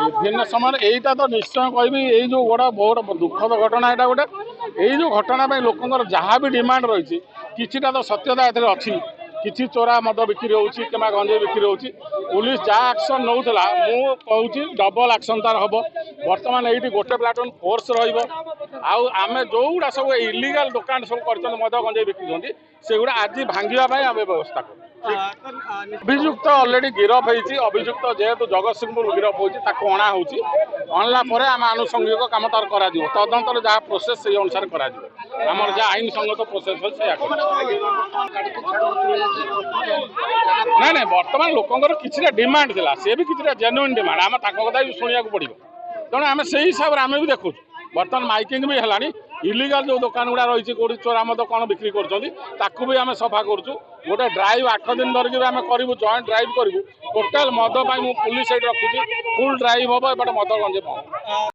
विभिन्न समय यहीटा तो निश्चय कहबी यही जो गोटा बहुत दुखद घटना यहाँ गोटे यही जो घटना लोकंर जहाँ भी डिमांड रही किसीटा तो सत्यता एथे अच्छी किसी चोरा मद बिक्री होची कि गंजे बिक्री होची पुलिस जहाँ एक्शन नौला मु कहूँ डबल एक्शन तार हम बर्तमान ये गोटे प्लाटून फोर्स रमें जो गुड़ा सब इलिगाल दुकान सब कर मद गंजे बिक्री से गुड़ा आज भांगापी आम व्यवस्था कर अभियुक्त अलरेडी गिरफ होती अभियुक्त जेहेतु जगत सिंहपुर गिरफ होना अणला आम आनुषंगिक कम तार कर तदंतर जहाँ प्रोसेस से अनुसार कर जहाँ आईन संगत प्रोसेस ना बर्तमान लोकंर किसी डिमांड थिला सी भी किसी जेन्युइन डिमांड आम कथा भी शुणा पड़ो तेणु आम से हिसाब से आम भी देखु बर्तमान माइकिंग भी है इलिगाल जो दुकान गुड़ा रही कौटी चोरा मद कौन बिक्री कर भी आम सफा करूँ गोटे ड्राइव 8 दिन धरिकी आम करूँ जॉइंट ड्राइव करूँ टोटाल मद पुलिस रखुच्छी फुल ड्राइव हम एपटे मद गंजे